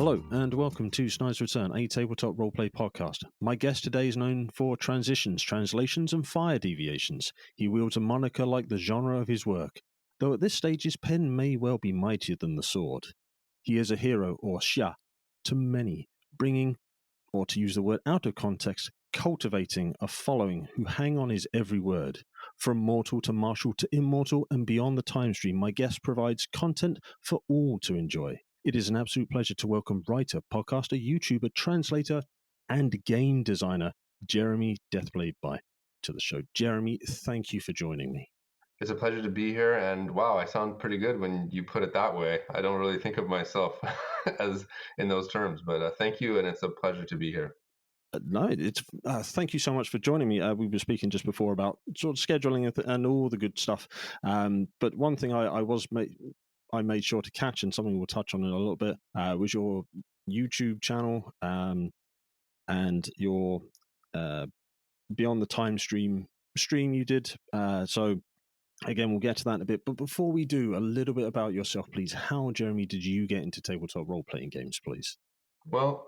Hello, and welcome to Snide's Return, a tabletop roleplay podcast. My guest today is known for transitions, translations, and fire deviations. He wields a moniker like the genre of his work, though at this stage his pen may well be mightier than the sword. He is a hero, or xia, to many, bringing, or to use the word out of context, cultivating a following who hang on his every word. From mortal to martial to immortal and beyond the time stream, my guest provides content for all to enjoy. It is an absolute pleasure to welcome writer, podcaster, YouTuber, translator, and game designer Jeremy Deathblade to the show. Jeremy, thank you for joining me. It's a pleasure to be here, and wow, I sound pretty good when you put it that way. I don't really think of myself as in those terms, but thank you, and it's a pleasure to be here. No, it's thank you so much for joining me. We were speaking just before about sort of scheduling and all the good stuff. But one thing I made sure to catch, and something we'll touch on in a little bit, was your YouTube channel and your Beyond the Time stream you did. So again, we'll get to that in a bit. But before we do, a little bit about yourself, please. How, Jeremy, did you get into tabletop role-playing games, please? Well,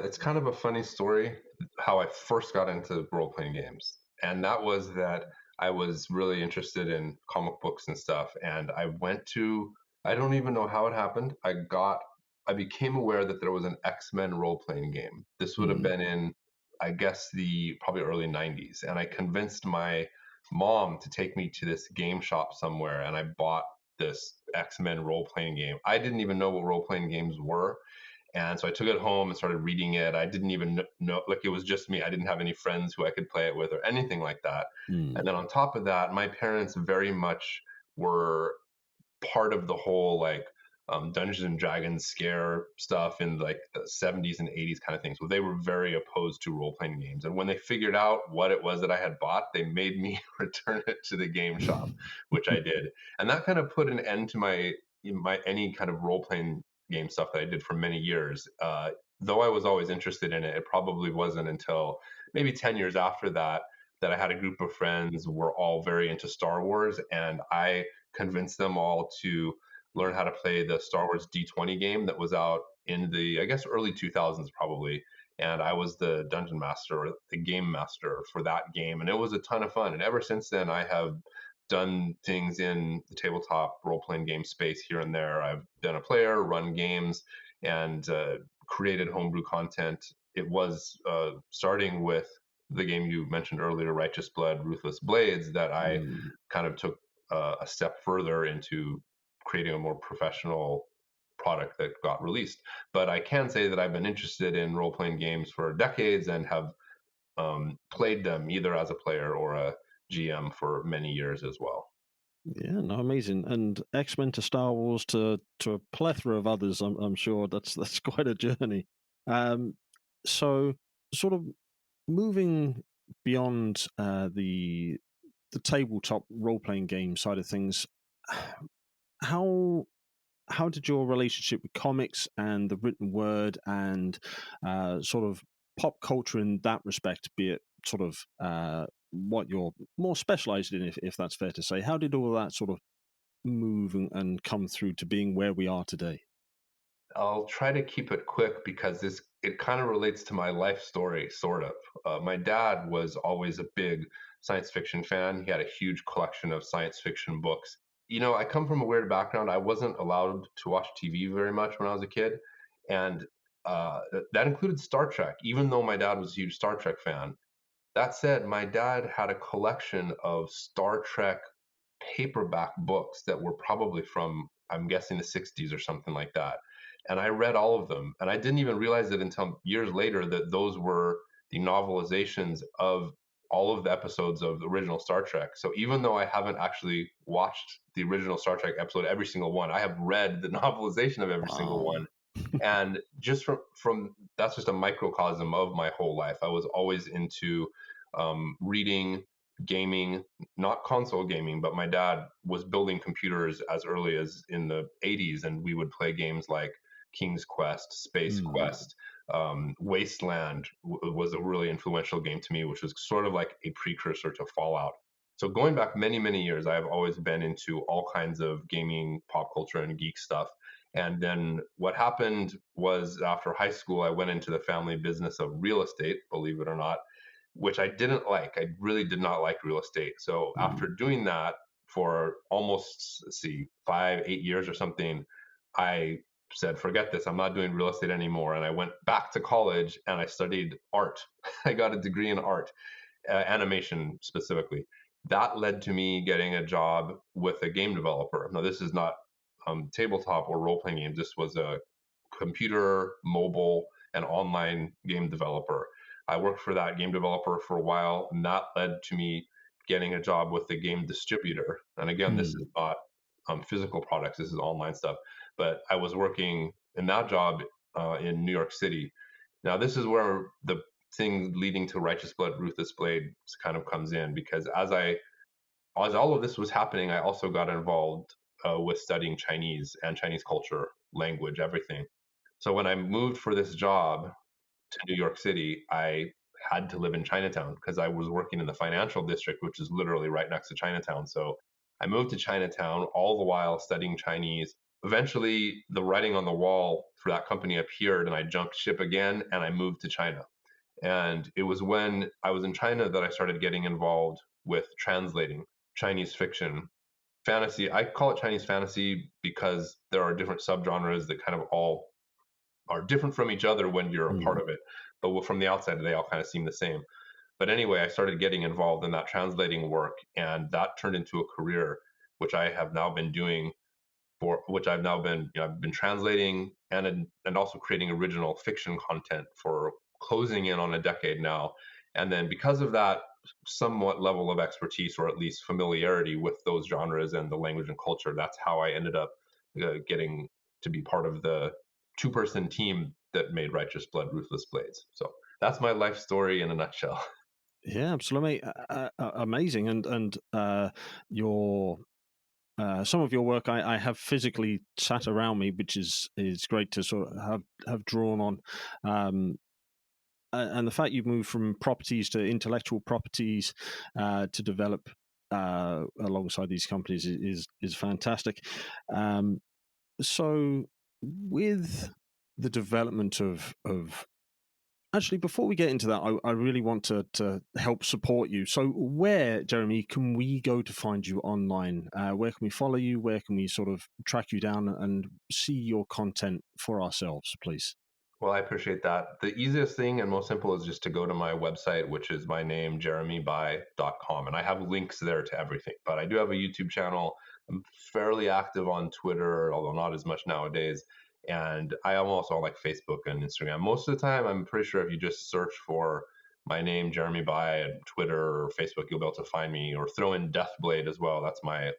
it's kind of a funny story how I first got into role-playing games. And that was that I was really interested in comic books and stuff. And I don't even know how it happened. I became aware that there was an X-Men role-playing game. This would have been in, I guess, the probably early 90s. And I convinced my mom to take me to this game shop somewhere. And I bought this X-Men role-playing game. I didn't even know what role-playing games were. And so I took it home and started reading it. I didn't even know, like, it was just me. I didn't have any friends who I could play it with or anything like that. And then on top of that, my parents very much were part of the whole, like, Dungeons and Dragons scare stuff in like the 70s and 80s kind of things. So they were very opposed to role-playing games. And when they figured out what it was that I had bought, they made me return it to the game shop, which I did. And that kind of put an end to my any kind of role-playing game stuff that I did for many years. Though I was always interested in it, it probably wasn't until maybe 10 years after that that I had a group of friends who were all very into Star Wars, and I convinced them all to learn how to play the Star Wars D20 game that was out in the, I guess, early 2000s probably. And I was the dungeon master or the game master for that game. And it was a ton of fun. And ever since then, I have done things in the tabletop role-playing game space here and there. I've been a player, run games, and created homebrew content. It was starting with the game you mentioned earlier, Righteous Blood, Ruthless Blades, that I kind of took a step further into creating a more professional product that got released. But I can say that I've been interested in role-playing games for decades and have played them either as a player or a GM for many years as well. Yeah, no, amazing. And X-Men to Star Wars to a plethora of others. I'm sure that's quite a journey. So sort of moving beyond the tabletop role playing game side of things, how did your relationship with comics and the written word and sort of pop culture in that respect, be it sort of what you're more specialized in, if that's fair to say, how did all that sort of move and come through to being where we are today? I'll try to keep it quick because it kind of relates to my life story, sort of. My dad was always a big science fiction fan. He had a huge collection of science fiction books. You know, I come from a weird background. I wasn't allowed to watch TV very much when I was a kid, and that included Star Trek. Even though my dad was a huge Star Trek fan, that said, my dad had a collection of Star Trek paperback books that were probably from, I'm guessing, the 60s or something like that. And I read all of them. And I didn't even realize it until years later that those were the novelizations of all of the episodes of the original Star Trek. So even though I haven't actually watched the original Star Trek episode, every single one, I have read the novelization of every single one. And just from that's just a microcosm of my whole life. I was always into reading, gaming, not console gaming, but my dad was building computers as early as in the 80s, and we would play games like King's Quest, Space Quest. Wasteland was a really influential game to me, which was sort of like a precursor to Fallout. So going back many, many years, I've always been into all kinds of gaming, pop culture, and geek stuff. And then what happened was after high school, I went into the family business of real estate, believe it or not, which I didn't like. I really did not like real estate. So after Mm. doing that for almost, let's see, 5, 8 years or something, I said, forget this. I'm not doing real estate anymore. And I went back to college and I studied art. I got a degree in art, animation specifically. That led to me getting a job with a game developer. Now, this is not tabletop or role playing games. This was a computer, mobile, and online game developer. I worked for that game developer for a while, and that led to me getting a job with the game distributor. And again, this is Mm. not physical products, this is online stuff. But I was working in that job in New York City. Now, this is where the thing leading to Righteous Blood, Ruthless Blade kind of comes in, because as all of this was happening, I also got involved with studying Chinese and Chinese culture, language, everything. So when I moved for this job to New York City, I had to live in Chinatown because I was working in the financial district, which is literally right next to Chinatown. So I moved to Chinatown all the while studying Chinese. Eventually, the writing on the wall for that company appeared, and I jumped ship again and I moved to China. And it was when I was in China that I started getting involved with translating Chinese fiction. Fantasy, I call it Chinese fantasy because there are different subgenres that kind of all are different from each other when you're a part Mm. of it. But from the outside, they all kind of seem the same. But anyway, I started getting involved in that translating work, and that turned into a career, which I have now been doing for which I've now been, I've been translating and also creating original fiction content for closing in on a decade now. And then because of that somewhat level of expertise, or at least familiarity with those genres and the language and culture, that's how I ended up getting to be part of the two-person team that made Righteous Blood, Ruthless Blades. So that's my life story in a nutshell. Yeah, absolutely. Amazing. And your some of your work I have physically sat around me, which is great to sort of have drawn on. Um, and the fact you've moved from properties to intellectual properties to develop alongside these companies is fantastic. Um, so, with the development of actually, before we get into that, I really want to help support you. So, where, Jeremy, can we go to find you online? Where can we follow you? Where can we sort of track you down and see your content for ourselves, please? Well, I appreciate that. The easiest thing and most simple is just to go to my website, which is my name, jeremyby.com. And I have links there to everything. But I do have a YouTube channel. I'm fairly active on Twitter, although not as much nowadays. And I am also on like Facebook and Instagram. Most of the time, I'm pretty sure if you just search for my name, Jeremy By, at Twitter or Facebook, you'll be able to find me, or throw in Deathblade as well. That's my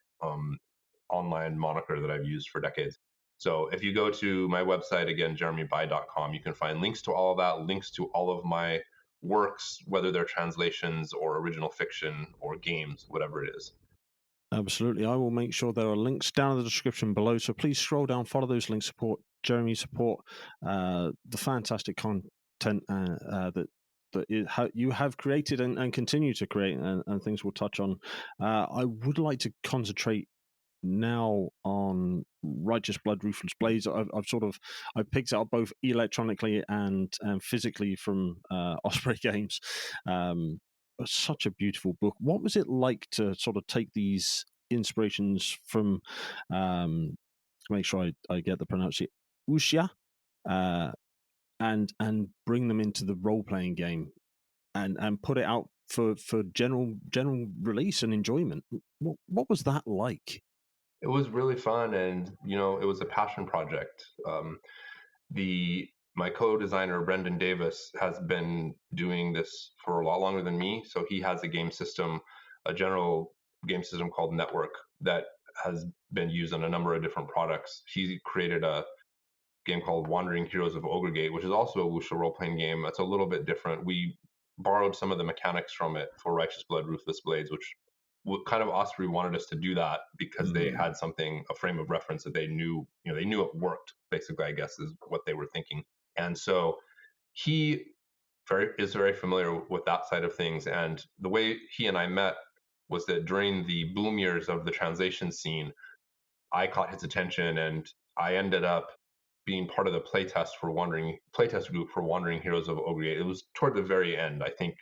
online moniker that I've used for decades. So if you go to my website, again, jeremyby.com, you can find links to all of that, links to all of my works, whether they're translations or original fiction or games, whatever it is. Absolutely. I will make sure there are links down in the description below. So please scroll down, follow those links, support Jeremy, support the fantastic content that you have created and continue to create, and things we'll touch on. I would like to concentrate now on Righteous Blood, Ruthless Blades. I've picked it up both electronically and physically from Osprey Games. Such a beautiful book. What was it like to sort of take these inspirations from? Make sure I get the pronunciation. Wuxia, uh, and bring them into the role playing game and put it out for general release and enjoyment. What was that like? It was really fun, and it was a passion project. The My co-designer Brendan Davis has been doing this for a lot longer than me, so he has a game system, a general game system called Network that has been used on a number of different products. He created a game called Wandering Heroes of Ogregate, which is also a wuxia role-playing game. It's a little bit different. We borrowed some of the mechanics from it for Righteous Blood, Ruthless Blades, which kind of Osprey wanted us to do that because they Mm. had something, a frame of reference that they knew, they knew it worked. Basically, I guess is what they were thinking. And so he is very familiar with that side of things. And the way he and I met was that during the boom years of the translation scene, I caught his attention, and I ended up being part of the playtest group for Wandering Heroes of Ogre. It was toward the very end. I think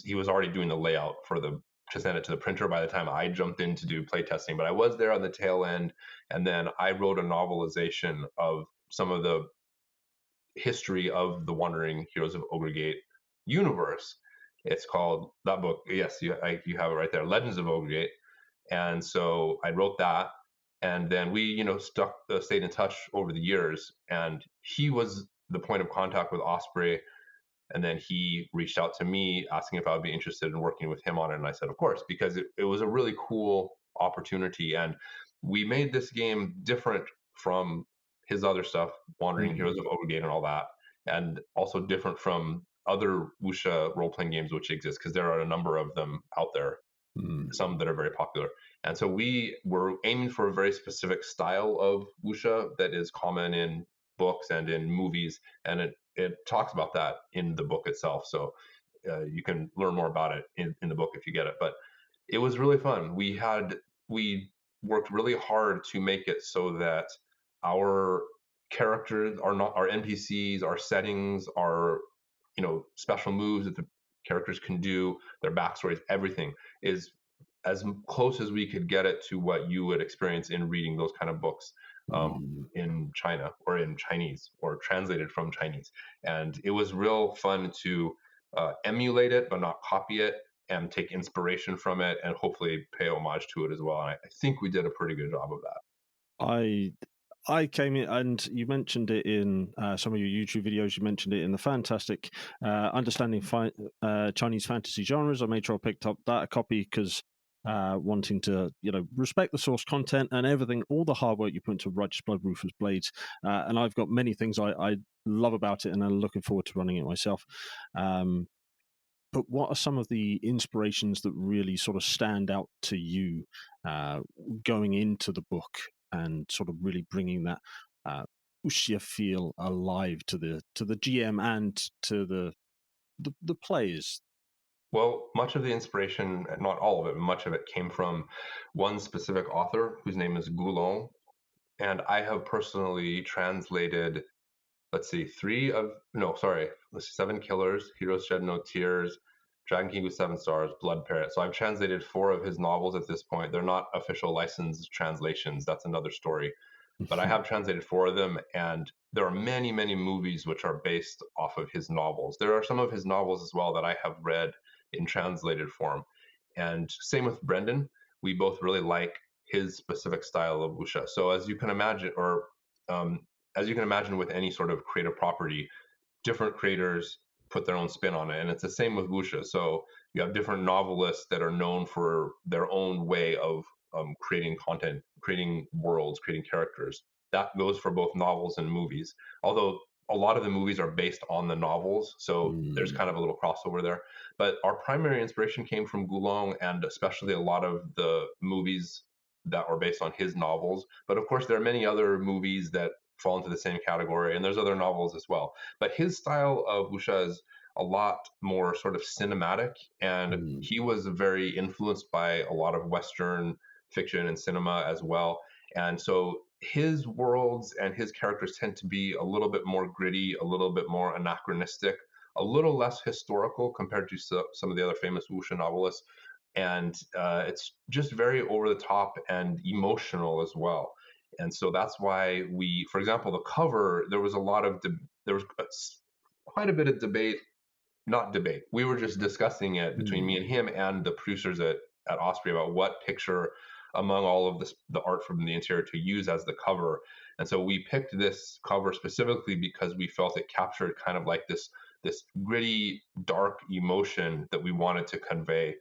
he was already doing the layout to send it to the printer by the time I jumped in to do playtesting. But I was there on the tail end, and then I wrote a novelization of some of the history of the Wandering Heroes of Ogregate universe. It's called that book. Yes, you have it right there, Legends of Ogregate. And so I wrote that, and then we, stayed in touch over the years. And he was the point of contact with Osprey, and then he reached out to me asking if I would be interested in working with him on it. And I said, of course, because it was a really cool opportunity. And we made this game different from his other stuff, Wandering Heroes of Ogregate and all that, and also different from other wuxia role playing games which exist, because there are a number of them out there, some that are very popular. And so we were aiming for a very specific style of wuxia that is common in books and in movies, and it talks about that in the book itself. So you can learn more about it in the book if you get it. But it was really fun. We worked really hard to make it so that our characters are not our NPCs, our settings, our special moves that the characters can do, their backstories, everything is as close as we could get it to what you would experience in reading those kind of books in China or in Chinese or translated from Chinese. And it was real fun to emulate it, but not copy it, and take inspiration from it, and hopefully pay homage to it as well. And I think we did a pretty good job of that. I came in, and you mentioned it in some of your YouTube videos. You mentioned it in the fantastic Understanding Chinese Fantasy Genres. I made sure I picked up that a copy because wanting to, respect the source content and everything, all the hard work you put into Righteous Blood, Ruthless Blades. And I've got many things I love about it, and I'm looking forward to running it myself. But what are some of the inspirations that really sort of stand out to you going into the book and sort of really bringing that wuxia feel alive to the GM and to the players? Well, much of the inspiration, not all of it, much of it came from one specific author whose name is Gulong. And I have personally translated, let's see, Seven Killers, Heroes Shed No Tears, Dragon King with Seven Stars, Blood Parrot. So I've translated 4 of his novels at this point. They're not official licensed translations. That's another story. But I have translated 4 of them, and there are many, many movies which are based off of his novels. There are some of his novels as well that I have read in translated form. And same with Brendan. We both really like his specific style of wuxia. So as you can imagine, with any sort of creative property, different creators put their own spin on it, and it's the same with wuxia. So you have different novelists that are known for their own way of creating content, creating worlds, creating characters. That goes for both novels and movies. Although a lot of the movies are based on the novels, so there's kind of a little crossover there. But our primary inspiration came from Gulong, and especially a lot of the movies that are based on his novels. But of course, there are many other movies that fall into the same category, and there's other novels as well. But his style of wuxia is a lot more sort of cinematic, and he was very influenced by a lot of Western fiction and cinema as well. And so his worlds and his characters tend to be a little bit more gritty, a little bit more anachronistic, a little less historical compared to some of the other famous wuxia novelists. And it's just very over the top and emotional as well. And so that's why for example, the cover, there was quite a bit of debate, not debate. We were just discussing it between me and him and the producers at Osprey about what picture among all of the art from the interior to use as the cover. And so we picked this cover specifically because we felt it captured kind of like this gritty, dark emotion that we wanted to convey.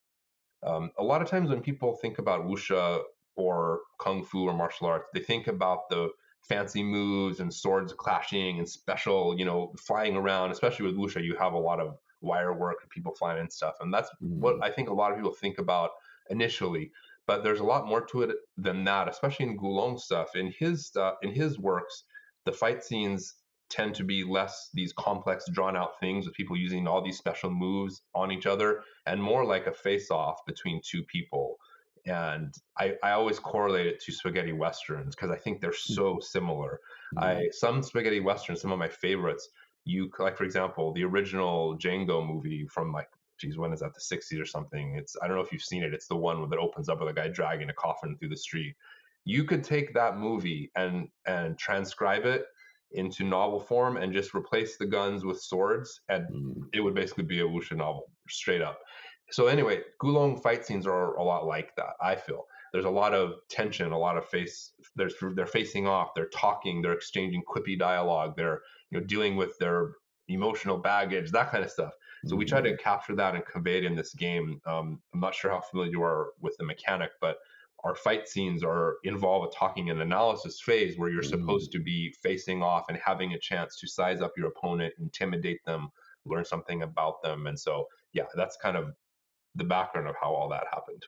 A lot of times when people think about wuxia or kung fu or martial arts, they think about the fancy moves and swords clashing and special, flying around. Especially with wuxia, you have a lot of wire work and people flying and stuff, and that's what I think a lot of people think about initially. But there's a lot more to it than that, especially in Gulong's stuff. In his works, the fight scenes tend to be less these complex, drawn out things with people using all these special moves on each other, and more like a face off between two people. And I always correlate it to spaghetti westerns because I think they're so similar. Mm, Some spaghetti westerns, some of my favorites. Like, for example, the original Django movie from like, geez, when is that? The '60s or something. It's, I don't know if you've seen it. It's the one that opens up with a guy dragging a coffin through the street. You could take that movie and transcribe it into novel form and just replace the guns with swords, and mm, it would basically be a wuxia novel straight up. So anyway, Gulong fight scenes are a lot like that. I feel there's a lot of tension, a lot of they're facing off, they're talking, they're exchanging quippy dialogue, they're dealing with their emotional baggage, that kind of stuff. So we try to mm, capture that and convey it in this game. I'm not sure how familiar you are with the mechanic, but our fight scenes involve a talking and analysis phase where you're mm. supposed to be facing off and having a chance to size up your opponent, intimidate them, learn something about them. And so yeah, that's kind of the background of how all that happened.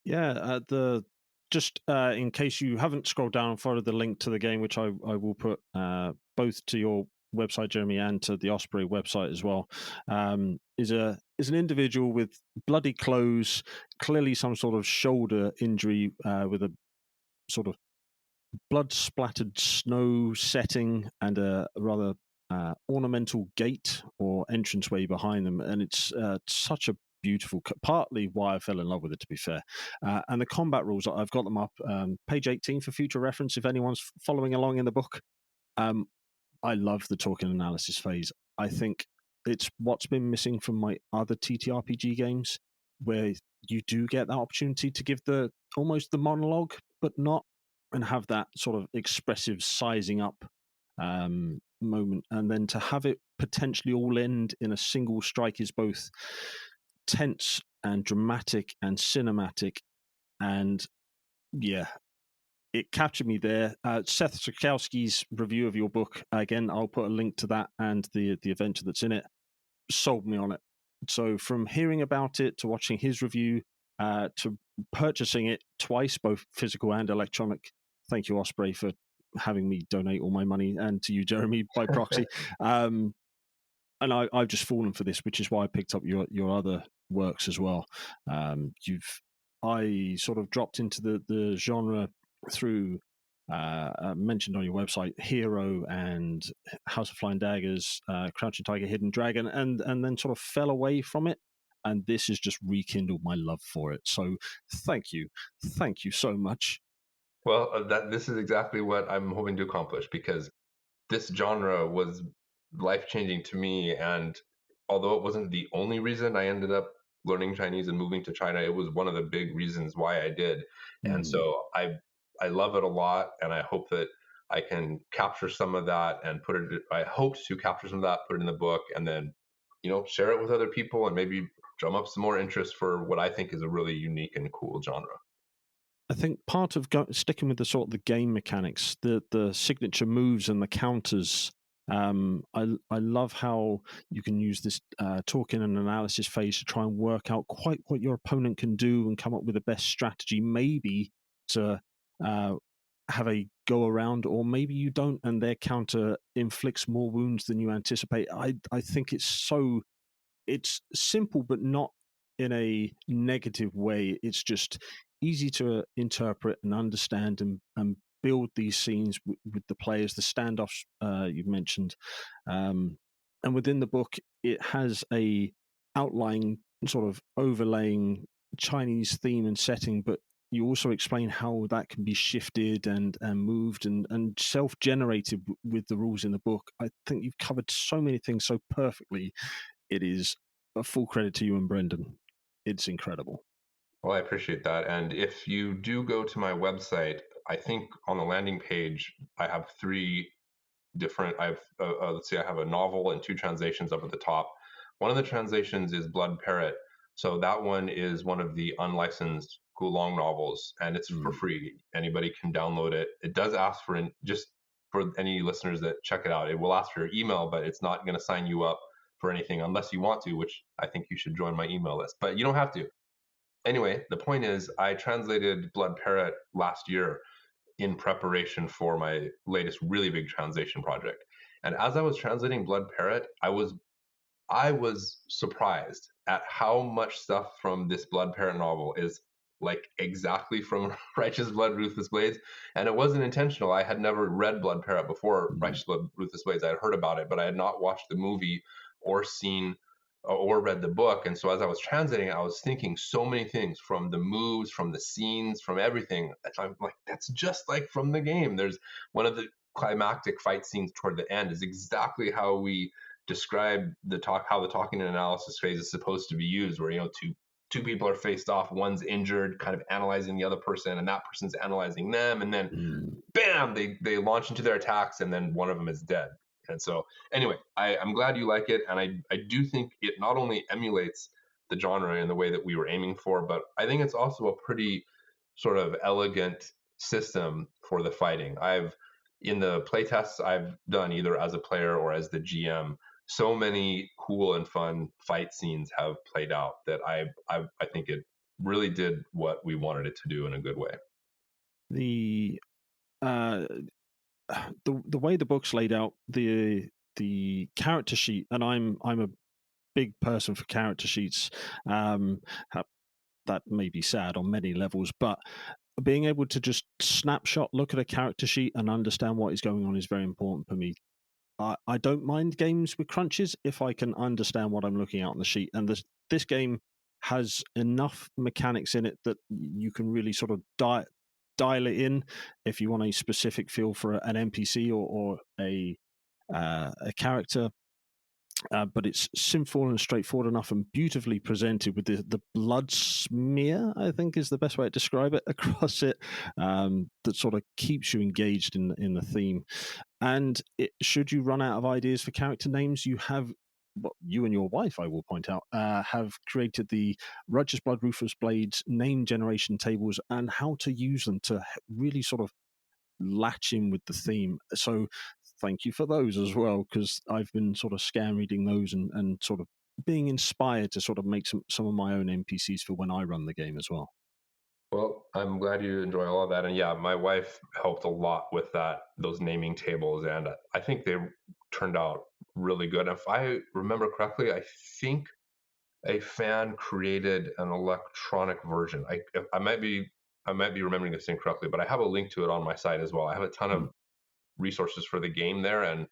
Yeah, the just in case you haven't scrolled down and followed the link to the game, which I will put both to your website, Jeremy, and to the Osprey website as well, is an individual with bloody clothes, clearly some sort of shoulder injury with a sort of blood splattered snow setting and a rather ornamental gate or entranceway behind them, and it's such a beautiful. Partly why I fell in love with it, to be fair, and the combat rules. I've got them up, page 18 for future reference if anyone's following along in the book. Um, I love the talking analysis phase. I think it's what's been missing from my other TTRPG games, where you do get that opportunity to give the almost the monologue, but not, and have that sort of expressive sizing up moment, and then to have it potentially all end in a single strike is both tense and dramatic and cinematic, and yeah, it captured me there. Seth Sikowski's review of your book, again, I'll put a link to that and the adventure that's in it, sold me on it. So from hearing about it to watching his review to purchasing it twice, both physical and electronic. Thank you, Osprey, for having me donate all my money, and to you, Jeremy, by proxy. And I've just fallen for this, which is why I picked up your other works as well. I sort of dropped into the genre through mentioned on your website Hero and House of Flying Daggers, Crouching Tiger, Hidden Dragon, and then sort of fell away from it. And this has just rekindled my love for it. So thank you so much. Well, that this is exactly what I'm hoping to accomplish because this genre was life changing to me. And although it wasn't the only reason I ended up learning Chinese and moving to China, it was one of the big reasons why I did. And Mm. so I love it a lot, and I hope that I can capture some of that and put it. I hope to capture some of that, put it in the book, and then share it with other people and maybe drum up some more interest for what I think is a really unique and cool genre. I think part of sticking with the sort of the game mechanics, the signature moves and the counters. I love how you can use this talking and analysis phase to try and work out quite what your opponent can do and come up with the best strategy, maybe to uh, have a go around, or maybe you don't, and their counter inflicts more wounds than you anticipate. I think it's simple, but not in a negative way. It's just easy to interpret and understand and build these scenes with the players, the standoffs you've mentioned. And within the book, it has a outlying sort of overlaying Chinese theme and setting, but you also explain how that can be shifted and moved and self-generated with the rules in the book. I think you've covered so many things so perfectly. It is a full credit to you and Brendan. It's incredible. Well, I appreciate that. And if you do go to my website, I think on the landing page, I have three different. Let's see, I have a novel and two translations up at the top. One of the translations is Blood Parrot. So that one is one of the unlicensed Gulong novels, and it's for Mm. free. Anybody can download it. It does ask just for any listeners that check it out. It will ask for your email, but it's not going to sign you up for anything unless you want to, which I think you should join my email list. But you don't have to. Anyway, the point is, I translated Blood Parrot last year in preparation for my latest really big translation project. And as I was translating Blood Parrot, I was surprised at how much stuff from this Blood Parrot novel is like exactly from Righteous Blood, Ruthless Blades, and it wasn't intentional. I had never read Blood Parrot before Righteous Blood, Ruthless Blades. I had heard about it, but I had not watched the movie or seen or read the book. And so as I was translating it, I was thinking so many things, from the moves, from the scenes, from everything. I'm like, that's just like from the game. There's one of the climactic fight scenes toward the end is exactly how we describe how the talking and analysis phase is supposed to be used, where two people are faced off, one's injured, kind of analyzing the other person, and that person's analyzing them, and then bam, they launch into their attacks, and then one of them is dead. And so anyway, I'm glad you like it, and I do think it not only emulates the genre in the way that we were aiming for, but I think it's also a pretty sort of elegant system for the fighting. In the playtests I've done either as a player or as the GM, so many cool and fun fight scenes have played out that I think it really did what we wanted it to do in a good way. The the way the book's laid out, the character sheet, and I'm a big person for character sheets. That may be sad on many levels, but being able to just snapshot look at a character sheet and understand what is going on is very important for me. I don't mind games with crunches if I can understand what I'm looking at on the sheet. And this game has enough mechanics in it that you can really sort of dial it in if you want a specific feel for an NPC or a character. But it's simple and straightforward enough and beautifully presented with the blood smear, I think is the best way to describe it, across it, that sort of keeps you engaged in the theme. And should you run out of ideas for character names, you have, well, you and your wife, I will point out, have created the Righteous Blood, Ruthless Blades name generation tables and how to use them to really sort of latch in with the theme. So thank you for those as well, because I've been sort of scam reading those and sort of being inspired to sort of make some of my own NPCs for when I run the game as well. Well, I'm glad you enjoy all of that. And yeah, my wife helped a lot with those naming tables, and I think they turned out really good. If I remember correctly, I think a fan created an electronic version. I might be remembering this incorrectly, but I have a link to it on my site as well. I have a ton of resources for the game there, and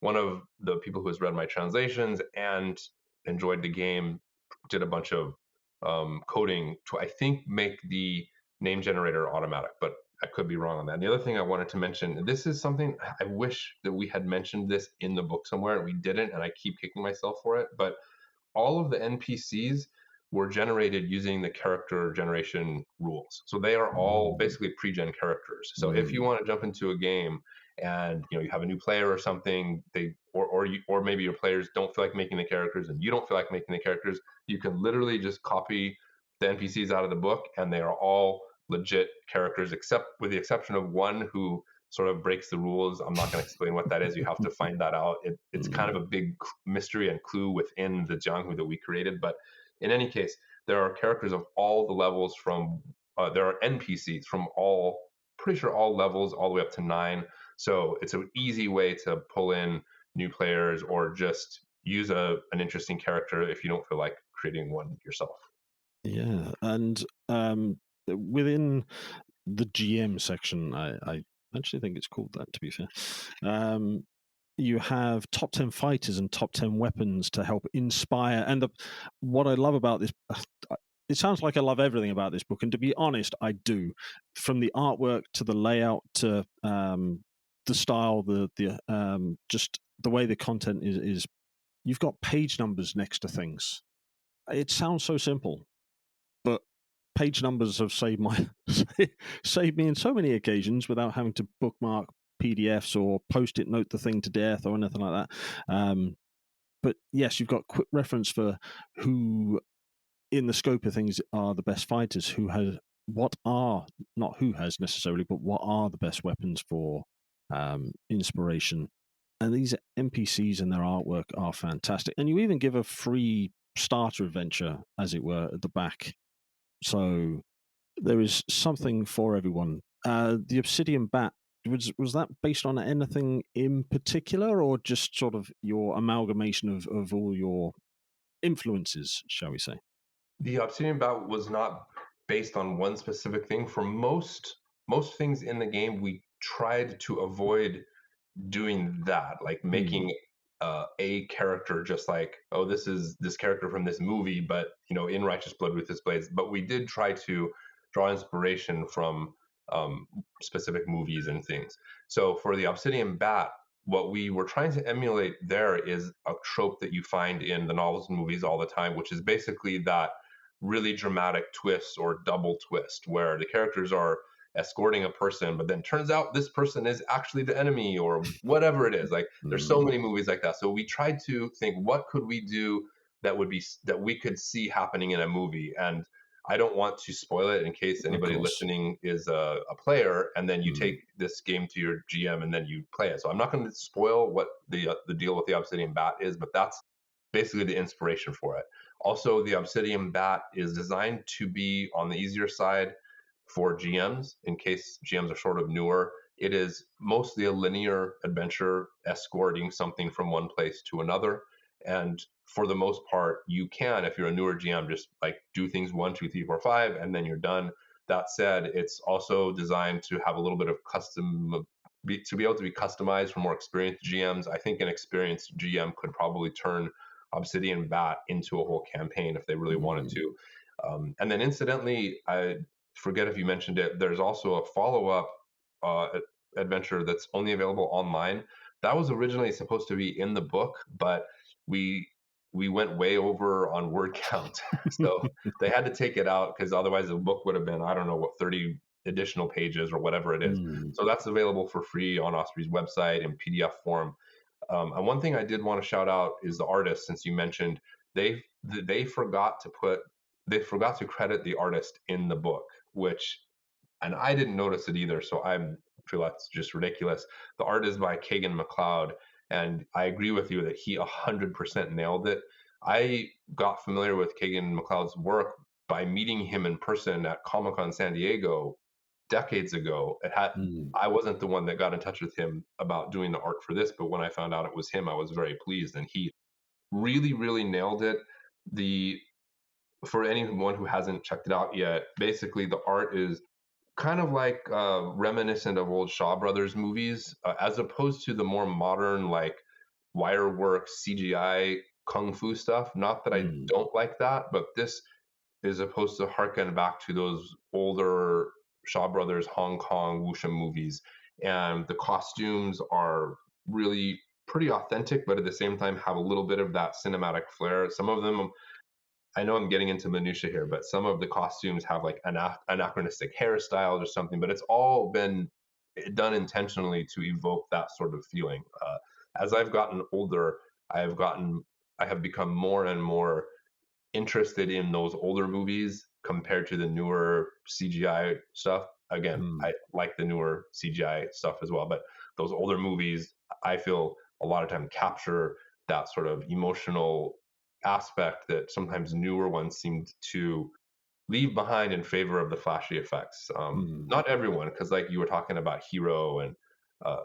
one of the people who has read my translations and enjoyed the game did a bunch of coding to, I think, make the name generator automatic, but I could be wrong on that. And the other thing I wanted to mention, this is something I wish that we had mentioned this in the book somewhere, and we didn't, and I keep kicking myself for it, but all of the NPCs were generated using the character generation rules. So they are all basically pre-gen characters. So if you want to jump into a game and you have a new player or something, or maybe your players don't feel like making the characters and you don't feel like making the characters, you can literally just copy the NPCs out of the book and they are all legit characters, except with the exception of one who sort of breaks the rules. I'm not going to explain what that is. You have to find that out. It's kind of a big mystery and clue within the Jianghu that we created. But in any case, there are characters of all the levels there are NPCs from pretty sure all levels, all the way up to 9. So it's an easy way to pull in new players or just use an interesting character if you don't feel like creating one yourself. Yeah. And within the GM section, I actually think it's called that, to be fair. You have top 10 fighters and top 10 weapons to help inspire. And what I love about this, it sounds like I love everything about this book. And to be honest, I do. From the artwork to the layout to the style, just the way the content is. You've got page numbers next to things. It sounds so simple, but page numbers have saved me in so many occasions without having to bookmark PDFs or post-it note the thing to death or anything like that. But yes, you've got quick reference for who, in the scope of things, are the best fighters. Not who has necessarily, but what are the best weapons for inspiration. And these NPCs and their artwork are fantastic. And you even give a free starter adventure, as it were, at the back. So there is something for everyone. The Obsidian Bat, was that based on anything in particular, or just sort of your amalgamation of all your influences, shall we say? The Obsidian Bat was not based on one specific thing. For most things in the game, we tried to avoid doing that, like Mm, making a character just like, oh, this is this character from this movie, but in Righteous Blood, Ruthless Blades. But we did try to draw inspiration from specific movies and things. So for the Obsidian Bat, what we were trying to emulate there is a trope that you find in the novels and movies all the time, which is basically that really dramatic twist or double twist where the characters are escorting a person, but then turns out this person is actually the enemy or whatever it is. Like there's so mm, many movies like that. So we tried to think, what could we do that we could see happening in a movie? And I don't want to spoil it in case of anybody course. listening is a player, and then you Mm, take this game to your GM and then you play it. So I'm not going to spoil what the deal with the Obsidian Bat is, but that's basically the inspiration for it. Also, the Obsidian Bat is designed to be on the easier side for GMs in case GMs are sort of newer. It is mostly a linear adventure escorting something from one place to another. And for the most part, you can, if you're a newer GM, just like do things 1, 2, 3, 4, 5, and then you're done. That said, it's also designed to have a little bit of to be able to be customized for more experienced GMs. I think an experienced GM could probably turn Obsidian Bat into a whole campaign if they really wanted mm, to. And then, incidentally, I forget if you mentioned it. There's also a follow-up uh, adventure that's only available online. That was originally supposed to be in the book, but we we went way over on word count, so they had to take it out because otherwise the book would have been, I don't know what, 30 additional pages or whatever it is. mm, So that's available for free on Osprey's website in PDF form. And one thing I did want to shout out is the artist, since you mentioned they forgot to credit the artist in the book, which, and I didn't notice it either. So I feel that's just ridiculous. The art is by Kagan McLeod, and I agree with you that he 100% nailed it. I got familiar with Kagan McLeod's work by meeting him in person at Comic Con San Diego decades ago. mm, I wasn't the one that got in touch with him about doing the art for this, but when I found out it was him, I was very pleased, and he really, really nailed it. The For anyone who hasn't checked it out yet, basically the art is kind of like reminiscent of old Shaw Brothers movies, as opposed to the more modern like wire work CGI kung fu stuff. Not that I mm, don't like that, but this is supposed to harken back to those older Shaw Brothers Hong Kong wuxia movies, and the costumes are really pretty authentic, but at the same time have a little bit of that cinematic flair. Some of them, I know I'm getting into minutia here, but some of the costumes have like anachronistic hairstyles or something, but it's all been done intentionally to evoke that sort of feeling. As I've gotten older, I've gotten I have become more and more interested in those older movies compared to the newer CGI stuff. Again, mm, I like the newer CGI stuff as well, but those older movies, I feel a lot of time capture that sort of emotional aspect that sometimes newer ones seem to leave behind in favor of the flashy effects. mm. Not everyone, because like you were talking about Hero and uh,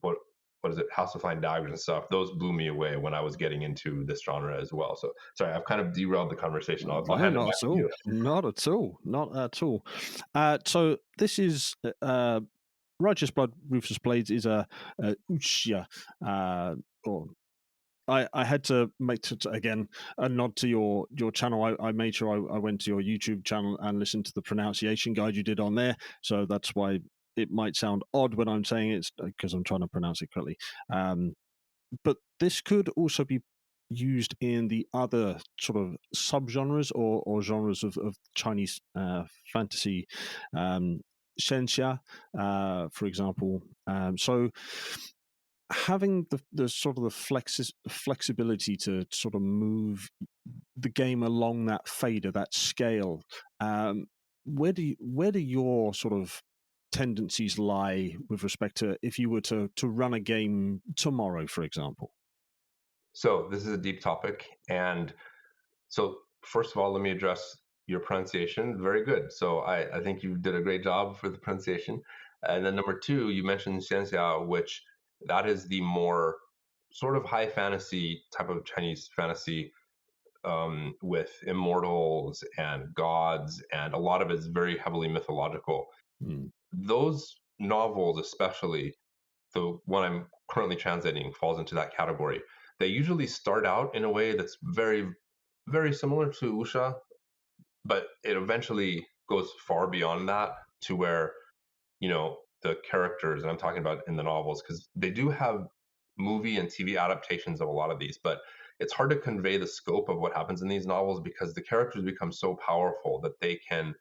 what what is it, House of Flying Daggers and stuff. Those blew me away when I was getting into this genre as well. So sorry, I've kind of derailed the conversation. I'll No, hand it not back at to all. you. Not at all. Not at all. So this is Righteous Blood, Ruthless Blades is a Wuxia, or I had to make again a nod to your channel. I made sure I went to your YouTube channel and listened to the pronunciation guide you did on there. So that's why it might sound odd when I'm saying it's because I'm trying to pronounce it correctly. Um, but this could also be used in the other sort of subgenres or genres of Chinese fantasy, Shenxia, for example. So having the sort of the flexibility to sort of move the game along that fader, that scale, um, where do your sort of tendencies lie with respect to if you were to run a game tomorrow, for example? So this is a deep topic, and so first of all, let me address your pronunciation. Very good. So I think you did a great job for the pronunciation. And then number two, you mentioned xianxia, which that is the more sort of high fantasy type of Chinese fantasy with immortals and gods, and a lot of it is very heavily mythological. Mm. Those novels, especially the one I'm currently translating, falls into that category. They usually start out in a way that's very, very similar to Wuxia, but it eventually goes far beyond that to where, the characters, and I'm talking about in the novels, because they do have movie and TV adaptations of a lot of these, but it's hard to convey the scope of what happens in these novels because the characters become so powerful that they can,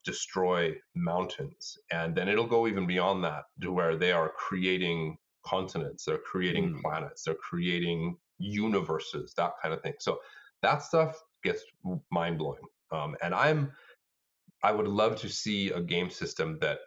destroy mountains. And then it'll go even beyond that to where they are creating continents, they're creating Mm. planets, they're creating universes, that kind of thing. So that stuff gets mind blowing. And I would love to see a game system that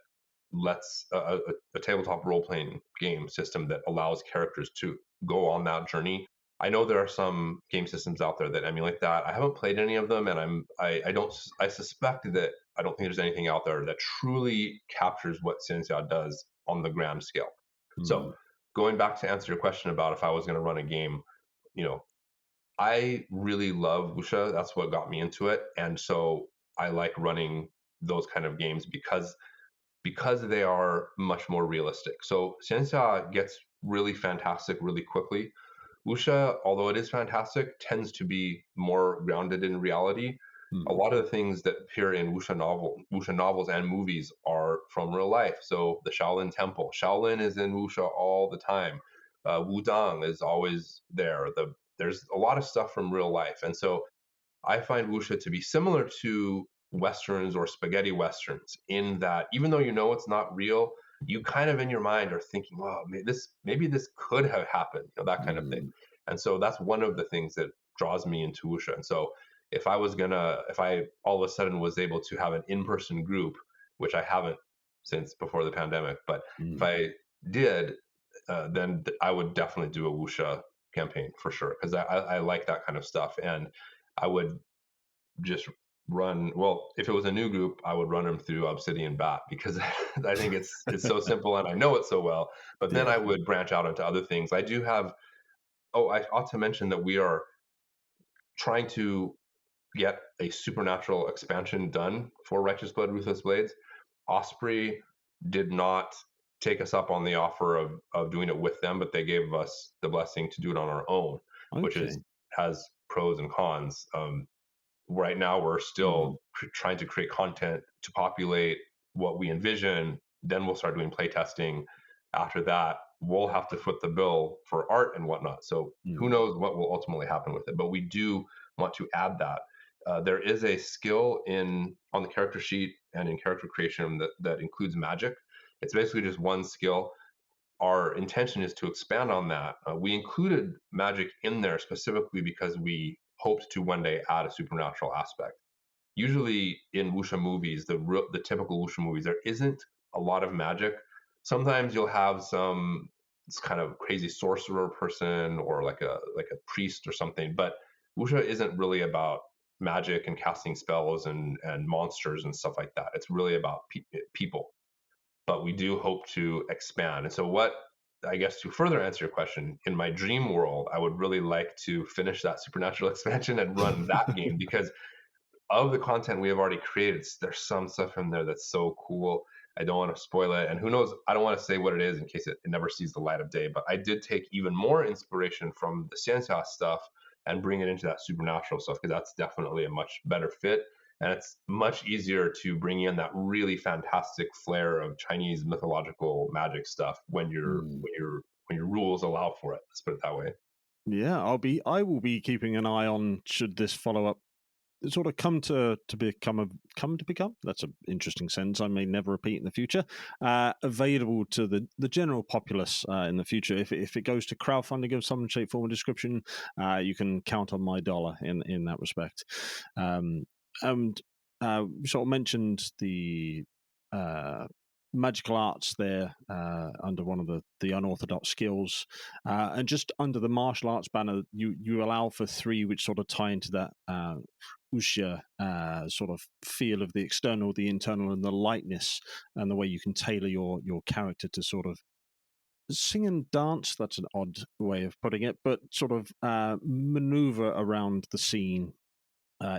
lets a tabletop role playing game system that allows characters to go on that journey. I know there are some game systems out there that emulate that. I haven't played any of them, and I don't I suspect that I don't think there's anything out there that truly captures what Ciencia does on the grand scale. So Mm. going back to answer your question about if I was going to run a game, you know, I really love Wuxia. That's what got me into it, and so I like running those kind of games because they are much more realistic. So Xianxia gets really fantastic really quickly. Wuxia, although it is fantastic, tends to be more grounded in reality. A Mm. lot of the things that appear in Wuxia novels and movies are from real life. So the Shaolin Temple, Shaolin is in Wuxia all the time. Wudang is always there. There's a lot of stuff from real life, and so I find wuxia to be similar to westerns or spaghetti westerns in that even though you know it's not real, you kind of in your mind are thinking, "Well, maybe this could have happened," that kind of thing. Mm. And so that's one of the things that draws me into wuxia. And so if I all of a sudden was able to have an in-person group, which I haven't since before the pandemic, but if Mm. I did, then I would definitely do a wuxia campaign for sure because I like that kind of stuff and I would just run. Well, if it was a new group, I would run them through Obsidian Bat because I think it's so simple and I know it so well. But then I Yeah. would branch out into other things. I do have. Oh, I ought to mention that we are trying to get a supernatural expansion done for Righteous Blood Ruthless Blades. Osprey did not take us up on the offer of doing it with them, but they gave us the blessing to do it on our own, which is Okay. has pros and cons. Right now we're Mm. still trying to create content to populate what we envision. Then we'll start doing playtesting. After that, we'll have to foot the bill for art and whatnot. So who Mm. knows what will ultimately happen with it? But we do want to add that. There is a skill in on the character sheet and in character creation that includes magic. It's basically just one skill. Our intention is to expand on that. We included magic in there specifically because we hoped to one day add a supernatural aspect. Usually in wuxia movies, the typical wuxia movies, there isn't a lot of magic. Sometimes you'll have some this kind of crazy sorcerer person or like a priest or something, but wuxia isn't really about magic and casting spells and monsters and stuff like that. It's really about people, but we do hope to expand. And so, what I guess to further answer your question, in my dream world, I would really like to finish that supernatural expansion and run that game because of the content we have already created. There's some stuff in there that's so cool. I don't want to spoil it. And who knows? I don't want to say what it is in case it never sees the light of day. But I did take even more inspiration from the Xianxia stuff and bring it into that supernatural stuff because that's definitely a much better fit. And it's much easier to bring in that really fantastic flair of Chinese mythological magic stuff Mm. when your rules allow for it. Let's put it that way. Yeah, I will be keeping an eye on should this follow up sort of come to become. That's an interesting sentence I may never repeat in the future. Available to the general populace in the future. If it goes to crowdfunding of some shape, form, or description, you can count on my dollar in that respect. And you sort of mentioned the magical arts there under one of the unorthodox skills, and just under the martial arts banner, you allow for three, which sort of tie into that wuxia sort of feel of the external, the internal, and the lightness, and the way you can tailor your character to sort of sing and dance, that's an odd way of putting it, but sort of maneuver around the scene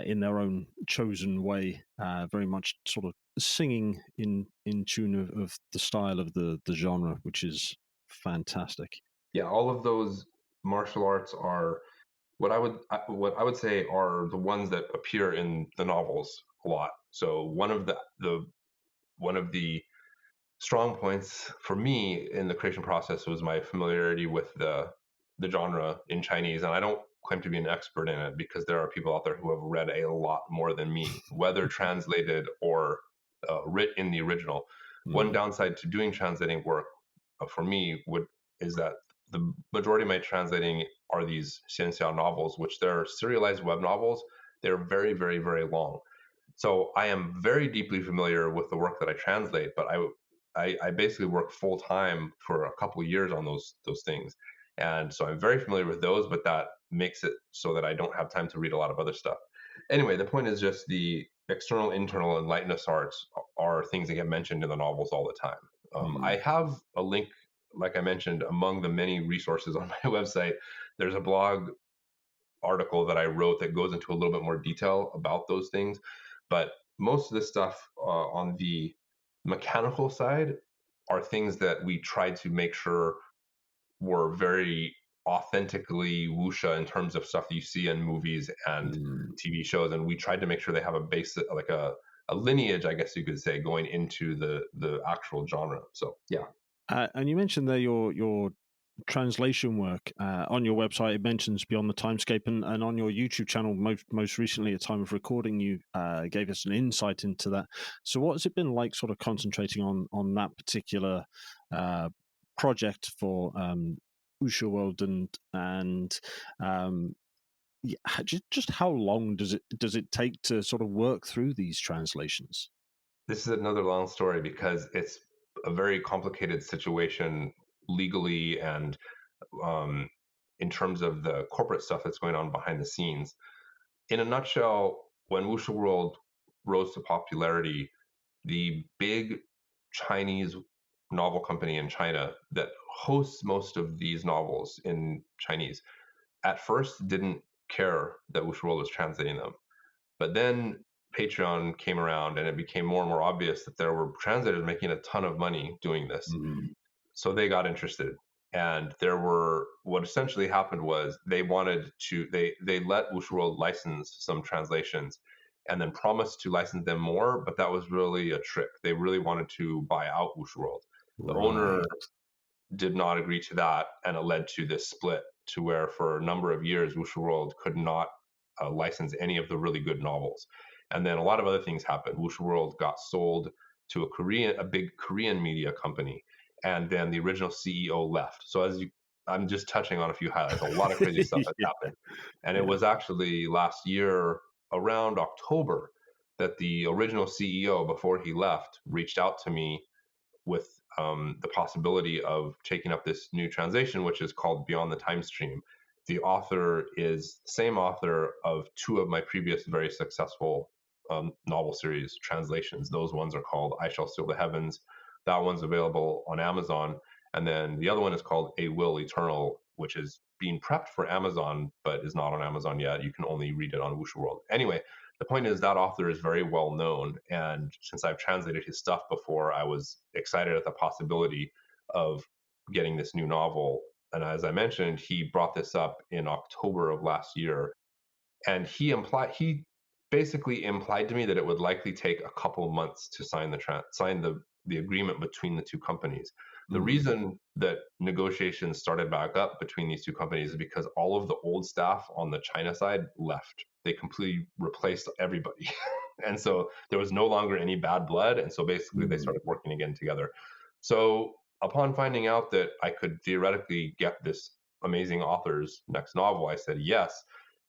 in their own chosen way, very much sort of singing in tune of the style of the genre, which is fantastic. Yeah, all of those martial arts are what I would say are the ones that appear in the novels a lot. So one of the strong points for me in the creation process was my familiarity with the genre in Chinese, and I don't claim to be an expert in it because there are people out there who have read a lot more than me, whether translated or writ in the original. One Mm. downside to doing translating work for me would is that the majority of my translating are these xianxia novels, which they're serialized web novels. They're very, very, very long. So I am very deeply familiar with the work that I translate, but I basically work full time for a couple of years on those things, and so I'm very familiar with those. But that makes it so that I don't have time to read a lot of other stuff. Anyway, the point is just the external, internal, and lightness arts are things that get mentioned in the novels all the time. I Mm. have a link, like I mentioned, among the many resources on my website. There's a blog article that I wrote that goes into a little bit more detail about those things. But most of the stuff on the mechanical side are things that we tried to make sure were very authentically wuxia in terms of stuff that you see in movies and Mm. TV shows. And we tried to make sure they have a basic, like a lineage, I guess you could say, going into the actual genre. So yeah. And you mentioned there your translation work on your website. It mentions Beyond the Timescape, and on your YouTube channel, most recently, at time of recording, you gave us an insight into that. So, what has it been like, sort of concentrating on that particular uh, project for Wuxia World, and yeah, just how long does it take to sort of work through these translations? This is another long story because it's a very complicated situation legally and um, in terms of the corporate stuff that's going on behind the scenes. In a nutshell, when Wuxia World rose to popularity, the big Chinese novel company in China that hosts most of these novels in Chinese at first didn't care that Wuxia World was translating them. But then Patreon came around and it became more and more obvious that there were translators making a ton of money doing this. Mm. So they got interested. And there were what essentially happened was they let Wuxia World license some translations and then promised to license them more, but that was really a trick. They really wanted to buy out Wuxia World. The owner Right. did not agree to that, and it led to this split to where for a number of years Wuxia World could not license any of the really good novels. And then a lot of other things happened. Wuxia World got sold to a big Korean media company, and then the original CEO left. So I'm just touching on a few highlights. A lot of crazy stuff has Yeah. happened, and it Yeah. was actually last year around October that the original CEO, before he left, reached out to me with the possibility of taking up this new translation, which is called Beyond the Time Stream. The author is the same author of two of my previous very successful novel series translations. Those ones are called I Shall Seal the Heavens. That one's available on Amazon. And then the other one is called A Will Eternal, which is being prepped for Amazon, but is not on Amazon yet. You can only read it on Wuxia World. Anyway, the point is that author is very well known, and since I've translated his stuff before, I was excited at the possibility of getting this new novel. And as I mentioned, he brought this up in October of last year, and he basically implied to me that it would likely take a couple of months to sign the agreement between the two companies. The Mm. reason that negotiations started back up between these two companies is because all of the old staff on the China side left. They completely replaced everybody. And so there was no longer any bad blood, and so basically they Mm. started working again together. So upon finding out that I could theoretically get this amazing author's next novel, I said yes,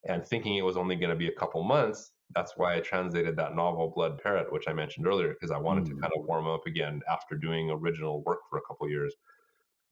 and thinking it was only going to be a couple months. That's why I translated that novel Blood Parrot, which I mentioned earlier, because I wanted to Mm. kind of warm up again after doing original work for a couple years.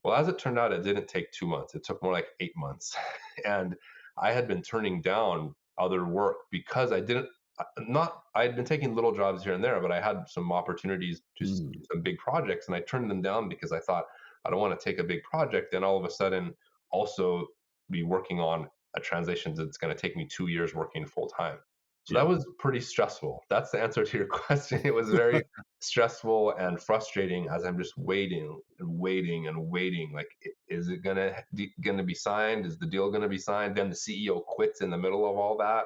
Well, as it turned out, it didn't take 2 months. It took more like 8 months. And I had been turning down other work because I had been taking little jobs here and there, but I had some opportunities to do Mm. some big projects, and I turned them down because I thought I don't want to take a big project and all of a sudden also be working on a translation that's going to take me 2 years working full time. So Yeah. that was pretty stressful. That's the answer to your question. It was very stressful and frustrating as I'm just waiting and waiting and waiting. Like, is it gonna be signed? Is the deal gonna be signed? Then the CEO quits in the middle of all that.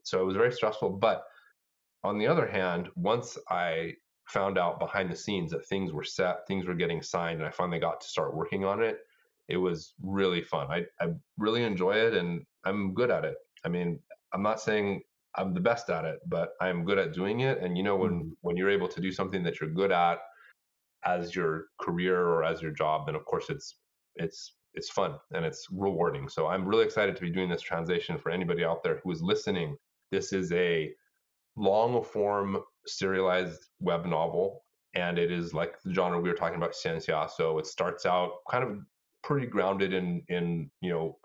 So it was very stressful. But on the other hand, once I found out behind the scenes that things were set, things were getting signed, and I finally got to start working on it, it was really fun. I really enjoy it, and I'm good at it. I mean, I'm not saying I'm the best at it, but I'm good at doing it. And Mm. when you're able to do something that you're good at as your career or as your job, then of course it's fun and it's rewarding. So I'm really excited to be doing this translation for anybody out there who is listening. This is a long form serialized web novel, and it is like the genre we were talking about, ciencia. So it starts out kind of pretty grounded in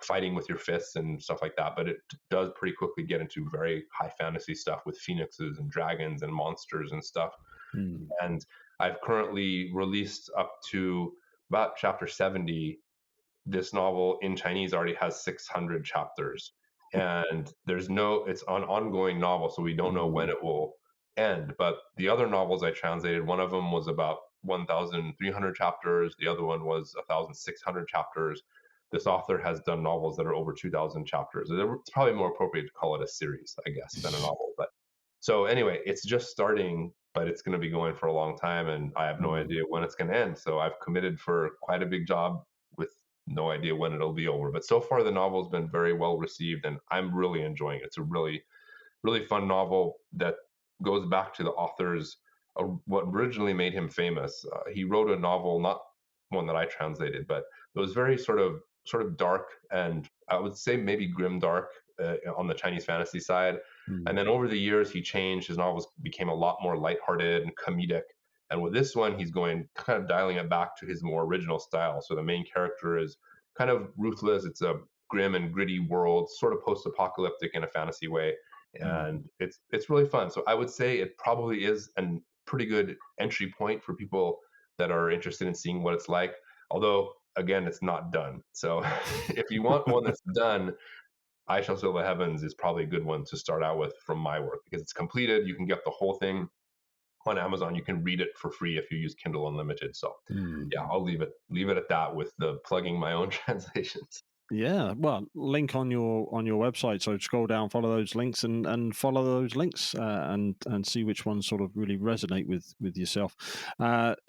fighting with your fists and stuff like that, but it does pretty quickly get into very high fantasy stuff with phoenixes and dragons and monsters and stuff. Mm. And I've currently released up to about chapter 70. This novel in Chinese already has 600 chapters, and it's an ongoing novel, so we don't know when Mm. it will end. But the other novels I translated, one of them was about 1,300 chapters, the other one was 1,600 chapters. This author has done novels that are over 2,000 chapters. It's probably more appropriate to call it a series, I guess, than a novel. But so anyway, it's just starting, but it's going to be going for a long time, and I have no Mm. idea when it's going to end. So I've committed for quite a big job with no idea when it'll be over. But so far, the novel's been very well received, and I'm really enjoying it. It's a really, really fun novel that goes back to the author's what originally made him famous. He wrote a novel, not one that I translated, but it was very sort of dark, and I would say maybe grim dark on the Chinese fantasy side. And Mm. then over the years, he changed. His novels became a lot more lighthearted and comedic. And with this one, he's going kind of dialing it back to his more original style. So the main character is kind of ruthless. It's a grim and gritty world, sort of post-apocalyptic in a fantasy way, Mm. and it's really fun. So I would say it probably is a pretty good entry point for people that are interested in seeing what it's like. Although again, it's not done. So if you want one that's done, I Shall Fill the Heavens is probably a good one to start out with from my work because it's completed. You can get the whole thing on Amazon. You can read it for free if you use Kindle Unlimited. So Mm. yeah, I'll leave it at that with the plugging my own translations. Yeah, well, link on your website. So scroll down, follow those links, and follow those links, and see which ones sort of really resonate with yourself.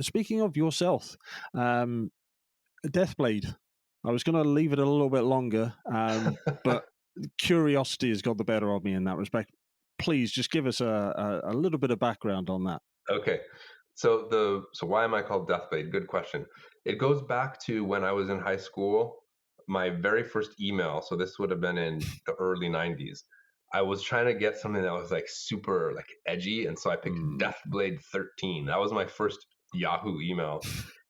Speaking of yourself, Deathblade. I was going to leave it a little bit longer, but curiosity has got the better of me in that respect. Please just give us a little bit of background on that. Okay. So why am I called Deathblade? Good question. It goes back to when I was in high school, my very first email. So this would have been in the early 90s. I was trying to get something that was like super like edgy, and so I picked Mm. Deathblade 13. That was my first Yahoo email.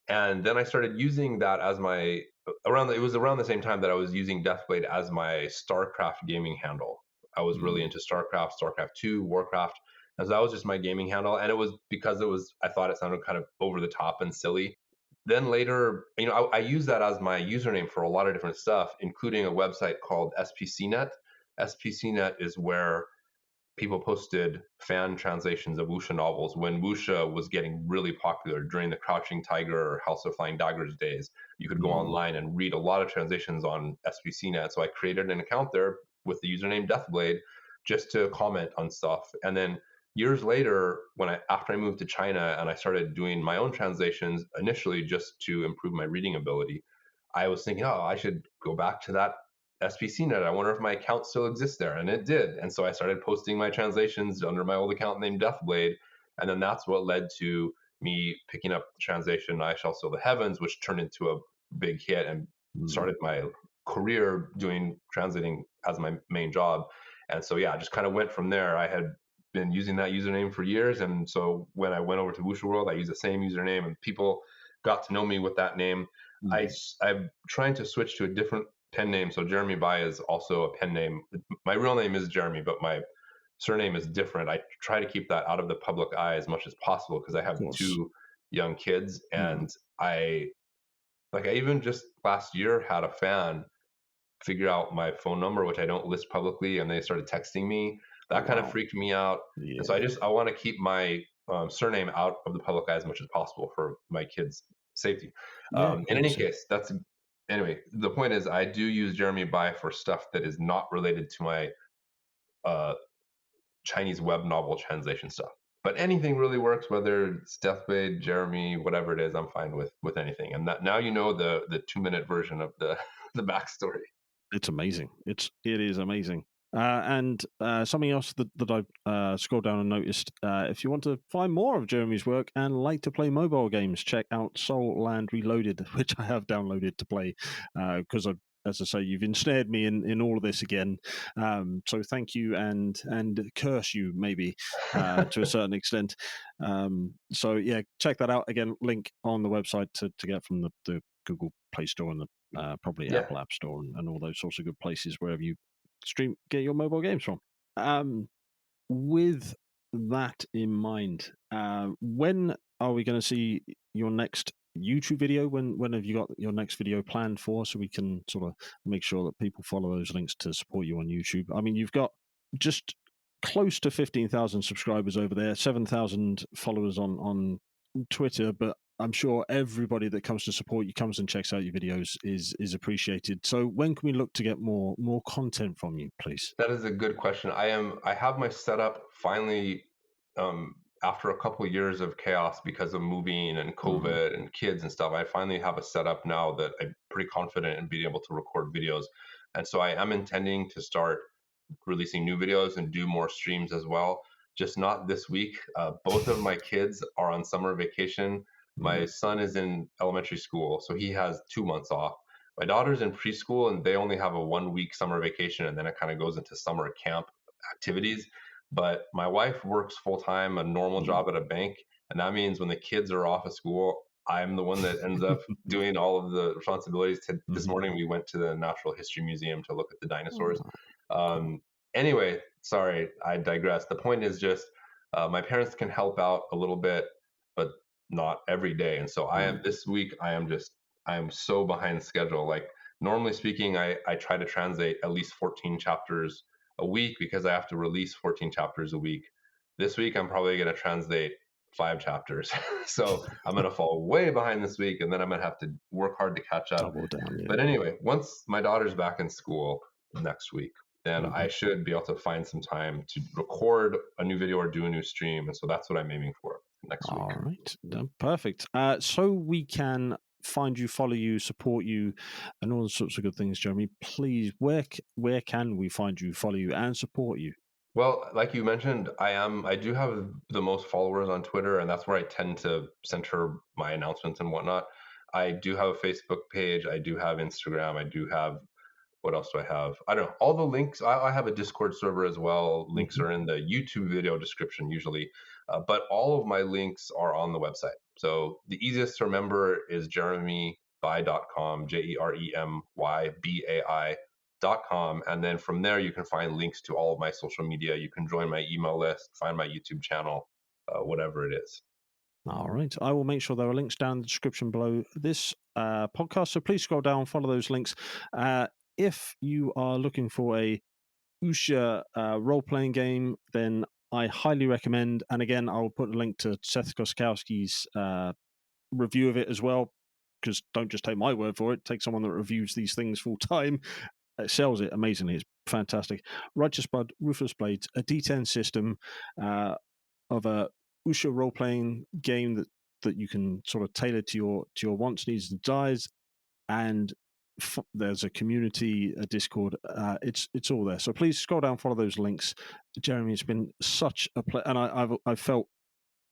And then I started using that as my it was around the same time that I was using Deathblade as my StarCraft gaming handle. I was really Mm. into StarCraft, StarCraft 2, Warcraft. And so that was just my gaming handle. And it was because I thought it sounded kind of over the top and silly. Then later, I use that as my username for a lot of different stuff, including a website called SPCnet. SPCnet is where people posted fan translations of Wuxia novels when Wuxia was getting really popular during the Crouching Tiger or House of Flying Daggers days. You could go Mm. online and read a lot of translations on SPCnet. So I created an account there with the username Deathblade just to comment on stuff. And then years later, after I moved to China and I started doing my own translations, initially just to improve my reading ability, I was thinking, oh, I should go back to that SPCnet. I wonder if my account still exists there. And it did. And so I started posting my translations under my old account named Deathblade. And then that's what led to me picking up the translation I Shall Seal the Heavens, which turned into a big hit and Mm. started my career doing translating as my main job. And so, yeah, I just kind of went from there. I had been using that username for years. And so when I went over to Wuxia World, I used the same username and people got to know me with that name. Mm. I'm trying to switch to a different pen name. So Jeremy Bai is also a pen name. My real name is Jeremy, but my surname is different. I try to keep that out of the public eye as much as possible because I Of have course. two young kids. Mm. And I even just last year had a fan figure out my phone number, which I don't list publicly, and they started texting me. Oh, That kind of wow. freaked me out. And so Yeah. I want to keep my surname out of the public eye as much as possible for my kids' safety. Yeah, of In any course. Yeah. case, that's anyway. The point is, I do use Jeremy Bai for stuff that is not related to my uh, Chinese web novel translation stuff. But anything really works, whether it's Deathblade, Jeremy, whatever it is, I'm fine with anything. And that now you know the 2 minute version of the the backstory. It's amazing. It is amazing. And something else that I scrolled down and noticed: if you want to find more of Jeremy's work and like to play mobile games, check out Soul Land Reloaded, which I have downloaded to play because as I say, you've ensnared me in all of this again. So thank you and curse you maybe to a certain extent. So yeah, check that out again. Link on the website to get from the Google Play Store and the probably Yeah, Apple App Store and all those sorts of good places wherever you get your mobile games from. With that in mind, when are we going to see your next YouTube video? When have you got your next video planned for, so we can sort of make sure that people follow those links to support you on YouTube? I mean, you've got just close to 15,000 subscribers over there, 7,000 followers on Twitter, but I'm sure everybody that comes to support you, comes and checks out your videos, is appreciated. So when can we look to get more content from you, please? that is a good question. I have my setup finally after a couple of years of chaos because of moving and Mm, COVID and kids and stuff. I finally have a setup now that I'm pretty confident in being able to record videos. And so I am intending to start releasing new videos and do more streams as well. Just not this week. Both of my kids are on summer vacation. My mm, son is in elementary school, so he has 2 months off. My daughter's in preschool, and they only have a 1 week summer vacation, and then it kind of goes into summer camp activities. But my wife works full time, a normal mm. job at a bank, and that means when the kids are off of school, I'm the one that ends up doing all of the responsibilities. This Mhm. morning, we went to the Natural History Museum to look at the dinosaurs. Oh, cool. Um, anyway, sorry, I digress. The point is just my parents can help out a little bit, but not every day. And so I am Mm, this week. I am so behind schedule. Like normally speaking, I try to translate at least 14 chapters a week because I have to release 14 chapters a week. This week I'm probably going to translate 5 chapters. So I'm going to fall way behind this week, and then I'm going to have to work hard to catch up. double down, yeah. But anyway, once my daughter's back in school next week, then I Mhm. should be able to find some time to record a new video or do a new stream. And so that's what I'm aiming for next week. All right, perfect. So we can find you, follow you, support you, and all sorts of good things, Jeremy. Please, where can we find you, follow you, and support you? Well, like you mentioned, I do have the most followers on Twitter, and that's where I tend to center my announcements and whatnot. I do have a Facebook page. I do have Instagram. I do have what else do I have? I don't know. All the links. I have a Discord server as well. Links Mhm. are in the YouTube video description usually, but all of my links are on the website. So the easiest to remember is jeremybai.com, JEREMYBAI.com, and then from there you can find links to all of my social media. You can join my email list, find my YouTube channel, whatever it is. All right. I will make sure there are links down in the description below this podcast. So please scroll down, follow those links. If you are looking for a Wuxia role playing game, then I highly recommend. And again, I'll put a link to Seth Koskowski's review of it as well. Because don't just take my word for it. Take someone that reviews these things full time. It sells it amazingly. It's fantastic. Righteous Blood, Ruthless Blades, a D10 system of a Wuxia role playing game that you can sort of tailor to your wants, needs, and desires. And there's a community, a Discord. It's all there. So please scroll down, follow those links. Jeremy, it's been such a pleasure, and I've felt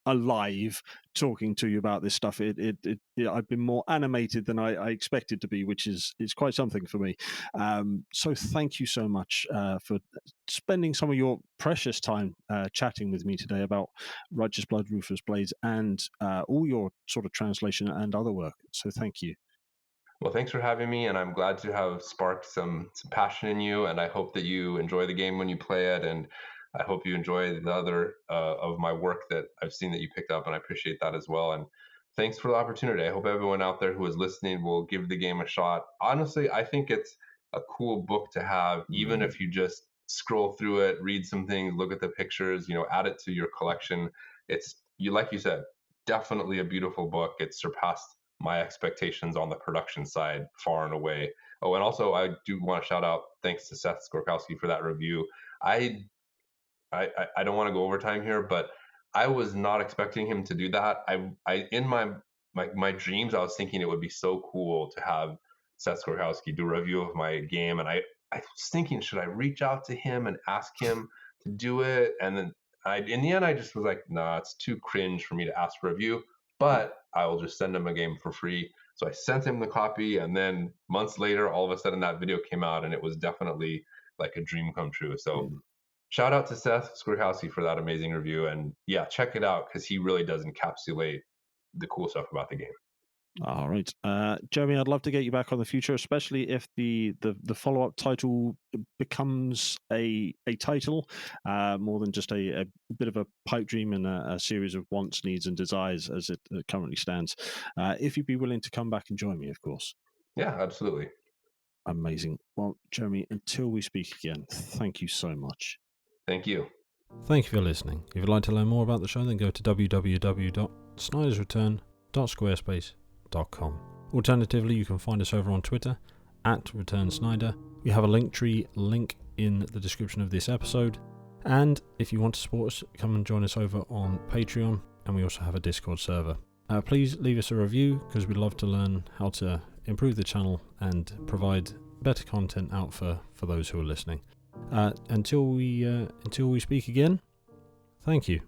alive talking to you about this stuff. I've been more animated than I expected to be, which is quite something for me. So thank you so much for spending some of your precious time chatting with me today about Righteous Blood, Ruthless Blades, and all your sort of translation and other work. So thank you. Well, thanks for having me, and I'm glad to have sparked some passion in you. And I hope that you enjoy the game when you play it, and I hope you enjoy the other of my work that I've seen that you picked up, and I appreciate that as well. And thanks for the opportunity. I hope everyone out there who is listening will give the game a shot. Honestly, I think it's a cool book to have, even if you just scroll through it, read some things, look at the pictures, add it to your collection. It's like you said, definitely a beautiful book. It surpassed my expectations on the production side far and away. Oh, and also I do want to shout out thanks to Seth Skorkowski for that review. I I don't want to go overtime here, but I was not expecting him to do that. I in my dreams, I was thinking it would be so cool to have Seth Skorkowski do a review of my game, and I was thinking, should I reach out to him and ask him to do it? And then in the end, I just was like, nah, it's too cringe for me to ask for a review, but I will just send him a game for free. So I sent him the copy, and then months later, all of a sudden that video came out, and it was definitely like a dream come true. So shout out to Seth Skorkowski for that amazing review. And yeah, check it out because he really does encapsulate the cool stuff about the game. All right. Jeremy, I'd love to get you back on the future, especially if the follow-up title becomes a title, more than just a bit of a pipe dream and a series of wants, needs, and desires as it currently stands. If you'd be willing to come back and join me, of course. Yeah, absolutely. Amazing. Well, Jeremy, until we speak again, thank you so much. Thank you. Thank you for listening. If you'd like to learn more about the show, then go to www.snydersreturn.squarespace.com. Alternatively, you can find us over on Twitter @ReturnSnyder. We have a Linktree link in the description of this episode. And if you want to support us, come and join us over on Patreon. And we also have a Discord server. Please leave us a review because we'd love to learn how to improve the channel and provide better content out for those who are listening. Until we speak again, thank you.